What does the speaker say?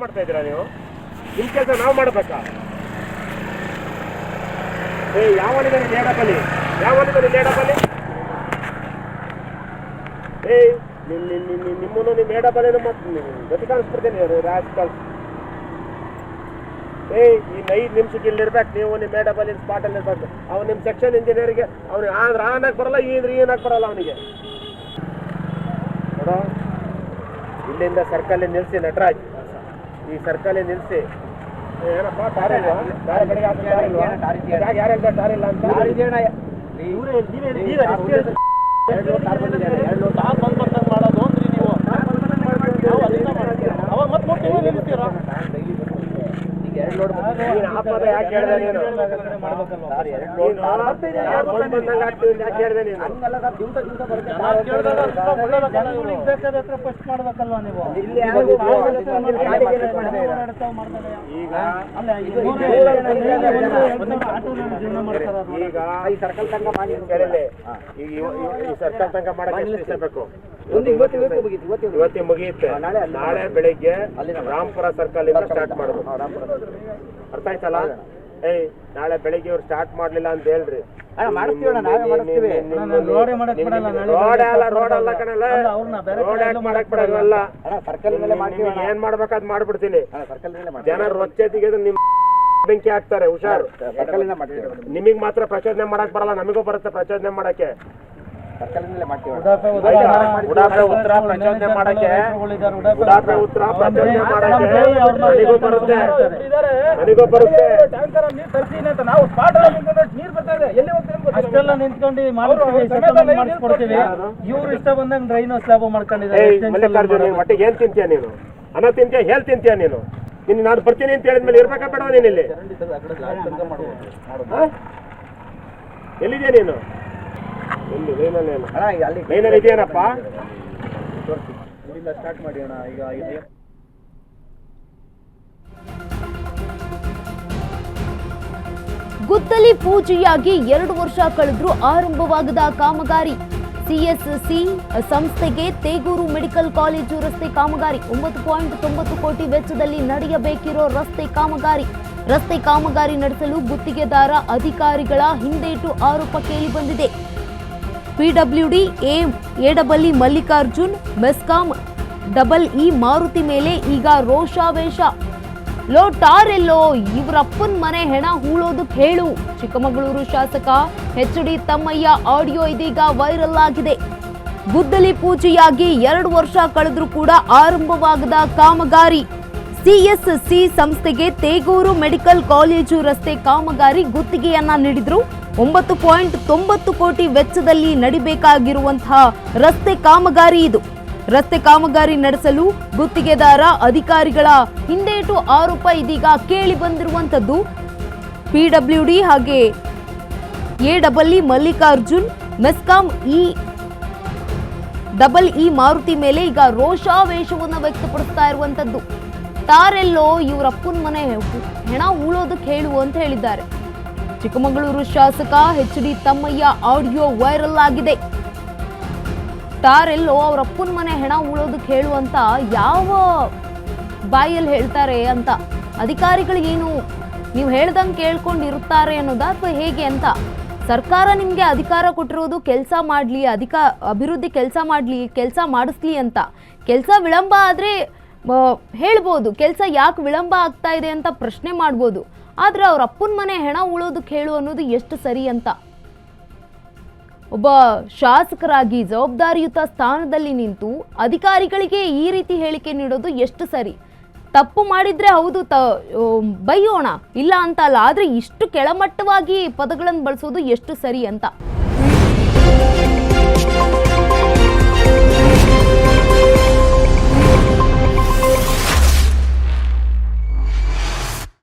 ಮಾಡ್ತಾ ಇದ್ದೀರಾ ನೀವು? ನಿಮ್ಮ ಕೆಲಸ ನಾವು ಮಾಡಬೇಕಾ? ಯಾವನಿಗೆ ಲೇಡಬಲಿ ನಿಮ್ಮನ್ನು ನೀವು ಮೇಡಬಲಿನ ಮತ್ತೆ ಗತಿ ಕಾಣಿಸ್ಬಿಡ್ತೇನೆ ರಾಜಕಾಲ. ಈ 5 ನಿಮಿಷಕ್ಕೆ ಇಲ್ಲಿರ್ಬೇಕು ನೀವು. ನಿಮ್ಮ ಮೇಡಬಲಿ ಸ್ಪಾಟಲ್ಲಿ ಇರ್ಬೇಕು. ಅವ್ನು ನಿಮ್ಮ ಸೆಕ್ಷನ್ ಇಂಜಿನಿಯರ್ಗೆ ಅವ್ನಿಗೆ ಆದ್ರೆ ಆನಾಗಿ ಬರಲ್ಲ, ಏನಾಗಿ ಬರಲ್ಲ ಅವನಿಗೆ. ನೋಡೋ, ಇಲ್ಲಿಂದ ಸರ್ಕಲ್ ನಿಲ್ಲಿಸಿ ನಟರಾಜ್, ಈ ಸರ್ಕಲ್ ನಿಲ್ಲಿಸಿ. ಏನಪ್ಪ ಟಾರ್ ಇಲ್ವಾ? ಯಾರೆಲ್ಲ ಟಾರ್ ಇಲ್ಲ ಅಂತ ಮಾಡೋದು ಅಂದ್ರಿ ನೀವು. ಅವಾಗ ಮತ್ತೆ ನೋಡಿ ನಿಲ್ತೀರಾ? ಯಾಕೆ ಹೇಳಿದೆ ನೀನು? ಈ ಸರ್ಕಲ್ ತನಕ ಮಾಡಿ ಈ ಸರ್ಕಲ್ ತನಕ ಮಾಡಕ್ಕೆ ಬೇಕು. ಇವತ್ತಿಗೆ ಮುಗಿಯುತ್ತೆ. ನಾಳೆ ಬೆಳಿಗ್ಗೆ ರಾಮ್ಪುರ ಸರ್ಕಲ್ ಇಂದ ಸ್ಟಾರ್ಟ್ ಮಾಡಬೇಕು. ಅರ್ಥ ಆಯ್ತಲ್ಲ? ನಾಳೆ ಬೆಳಿಗ್ಗೆ ಇವ್ರು ಸ್ಟಾರ್ಟ್ ಮಾಡ್ಲಿಲ್ಲ ಅಂತ ಹೇಳ್ರಿ. ರೋಡ್ ಅಲ್ಲ ಕಣಲ್ಲ, ರೋಡ್ ಮಾಡಕ್ ಬಿಡಲ್ಲ. ಏನ್ ಮಾಡ್ಬೇಕಾದ್ ಮಾಡ್ಬಿಡ್ತೀನಿ. ಜನ ರೊಚ್ಚೆತಿಗೆ ನಿಮ್ ಬೆಂಕಿ ಹಾಕ್ತಾರೆ. ಹುಷಾರು. ನಿಮಗ್ ಮಾತ್ರ ಪ್ರಚೋದನೆ ಮಾಡಕ್ ಬರಲ್ಲ, ನಮಗೂ ಬರುತ್ತೆ ಪ್ರಚೋದನೆ ಮಾಡಕ್ಕೆ. ಉಡಾಪೆ ಉತ್ತರ ಪ್ರಚೋದನೆ ಮಾಡಕ್ಕೆ ನನಗೂ ಬರುತ್ತೆ. ಅಷ್ಟೆಲ್ಲ ನಿಂತ್ಕೊಂಡು ಮಾಡಿಸ್ಕೊಡ್ತೀವಿ. ಇವ್ರು ಇಷ್ಟ ಬಂದಂಗೆ ಡ್ರೈನ್ ಸ್ಲಾಬ್ ಮಾಡ್ಕೊಂಡಿದ್ದಾರೆ. ಮಲ್ಲಿಕಾರ್ಜುನ್, ಒಟ್ಟಿಗೆ ಏನ್ ತಿಂತೀಯ ನೀನು? ಅನ್ನ ತಿಂತೀಯ, ಹೇಳ್ ತಿಂತೀಯ ನೀನು? ನೀನು ನಾನು ಬರ್ತೀನಿ ಅಂತ ಹೇಳಿದ್ಮೇಲೆ ಇರ್ಬೇಕಾ ಬೇಡ? ನೀನು ಇಲ್ಲಿ ಎಲ್ಲಿದ್ಯಾ ನೀನು? ಲೈನಲ್ಲಿ ಇದೆಯೇನಪ್ಪ? ಸ್ಟಾರ್ಟ್ ಮಾಡಿ ಅಣ್ಣ. ಈಗ ಗುದ್ದಲಿ ಪೂಜೆಯಾಗಿ 2 ವರ್ಷ ಕಳೆದ್ರೂ ಆರಂಭವಾಗದ ಕಾಮಗಾರಿ. ಸಿಎಸ್ಸಿ ಸಂಸ್ಥೆಗೆ ತೇಗೂರು ಮೆಡಿಕಲ್ ಕಾಲೇಜು ರಸ್ತೆ ಕಾಮಗಾರಿ. 9.90 ಕೋಟಿ ವೆಚ್ಚದಲ್ಲಿ ನಡೆಯಬೇಕಿರೋ ರಸ್ತೆ ಕಾಮಗಾರಿ ನಡೆಸಲು ಗುತ್ತಿಗೆದಾರ ಅಧಿಕಾರಿಗಳ ಹಿಂದೇಟು ಆರೋಪ ಕೇಳಿಬಂದಿದೆ. ಪಿಡಬ್ಲ್ಯೂಡಿ ಎಡಬಲ್ಲಿ ಮಲ್ಲಿಕಾರ್ಜುನ್, ಮೆಸ್ಕಾಂ EE ಮಾರುತಿ ಮೇಲೆ ಈಗ ರೋಷಾವೇಶ. ಲೋ ಟಾರ್ ಎಲ್ಲೋ, ಇವರಪ್ಪನ್ ಮನೆ ಹೆಣ ಹೂಳೋದಕ್ಕೆ ಹೇಳು. ಚಿಕ್ಕಮಗಳೂರು ಶಾಸಕ HD ತಮ್ಮಯ್ಯ ಆಡಿಯೋ ಇದೀಗ ವೈರಲ್ ಆಗಿದೆ. ಗುದ್ದಲಿ ಪೂಜೆಯಾಗಿ 2 ವರ್ಷ ಕಳೆದ್ರೂ ಕೂಡ ಆರಂಭವಾಗದ ಕಾಮಗಾರಿ. ಸಿಎಸ್ಸಿ ಸಂಸ್ಥೆಗೆ ತೇಗೂರು ಮೆಡಿಕಲ್ ಕಾಲೇಜು ರಸ್ತೆ ಕಾಮಗಾರಿ ಗುತ್ತಿಗೆಯನ್ನ ನೀಡಿದ್ರು. 9.90 ಕೋಟಿ ವೆಚ್ಚದಲ್ಲಿ ನಡಿಬೇಕಾಗಿರುವಂತಹ ರಸ್ತೆ ಕಾಮಗಾರಿ ಇದು. ರಸ್ತೆ ಕಾಮಗಾರಿ ನಡೆಸಲು ಗುತ್ತಿಗೆದಾರ ಅಧಿಕಾರಿಗಳ ಹಿಂದೇಟು ಆರೋಪ ಇದೀಗ ಕೇಳಿ ಬಂದಿರುವಂತದ್ದು. ಪಿಡಬ್ಲ್ಯೂಡಿ ಹಾಗೆ ಎಡಬಲ್ಲಿ ಮಲ್ಲಿಕಾರ್ಜುನ್, ಮೆಸ್ಕಾಂ EE ಮಾರುತಿ ಮೇಲೆ ಈಗ ರೋಷಾವೇಶವನ್ನು ವ್ಯಕ್ತಪಡಿಸ್ತಾ ಇರುವಂತದ್ದು. ತಾರೆಲ್ಲೋ, ಇವರಪ್ಪನ ಮನೆ ಹೆಣ ಹೂಳೋದಕ್ಕೆ ಹೇಳು ಅಂತ ಹೇಳಿದ್ದಾರೆ. ಚಿಕ್ಕಮಗಳೂರು ಶಾಸಕ HD ತಮ್ಮಯ್ಯ ಆಡಿಯೋ ವೈರಲ್ ಆಗಿದೆ. ತಾರೆಲ್ಲೋ, ಅವರಪ್ಪನ ಮನೆ ಹೆಣ ಉಳೋದಕ್ಕೆ ಹೇಳು ಅಂತ ಯಾವ ಬಾಯಲ್ಲಿ ಹೇಳ್ತಾರೆ ಅಂತ. ಅಧಿಕಾರಿಗಳಿಗೇನು ನೀವು ಹೇಳ್ದಂಗೆ ಕೇಳ್ಕೊಂಡಿರುತ್ತಾರೆ ಅನ್ನೋದಾ ಅಥವಾ ಹೇಗೆ ಅಂತ? ಸರ್ಕಾರ ನಿಮಗೆ ಅಧಿಕಾರ ಕೊಟ್ಟಿರೋದು ಕೆಲಸ ಮಾಡಲಿ, ಅಭಿವೃದ್ಧಿ ಕೆಲಸ ಮಾಡಿಸ್ಲಿ ಅಂತ. ಕೆಲಸ ವಿಳಂಬ ಆದರೆ ಹೇಳ್ಬೋದು, ಕೆಲಸ ಯಾಕೆ ವಿಳಂಬ ಆಗ್ತಾ ಇದೆ ಅಂತ ಪ್ರಶ್ನೆ ಮಾಡ್ಬೋದು. ಆದರೆ ಅವ್ರ ಅಪ್ಪನ ಮನೆ ಹೆಣ ಉಳೋದಕ್ಕೆ ಹೇಳು ಅನ್ನೋದು ಎಷ್ಟು ಸರಿ ಅಂತ. ಒಬ್ಬ ಶಾಸಕರಾಗಿ ಜವಾಬ್ದಾರಿಯುತ ಸ್ಥಾನದಲ್ಲಿ ನಿಂತು ಅಧಿಕಾರಿಗಳಿಗೆ ಈ ರೀತಿ ಹೇಳಿಕೆ ನೀಡೋದು ಎಷ್ಟು ಸರಿ? ತಪ್ಪು ಮಾಡಿದ್ರೆ ಹೌದು ಬೈಯೋಣ, ಇಲ್ಲ ಅಂತ ಅಲ್ಲ. ಆದರೆ ಇಷ್ಟು ಕೆಳಮಟ್ಟವಾಗಿ ಪದಗಳನ್ನು ಬಳಸೋದು ಎಷ್ಟು ಸರಿ ಅಂತ.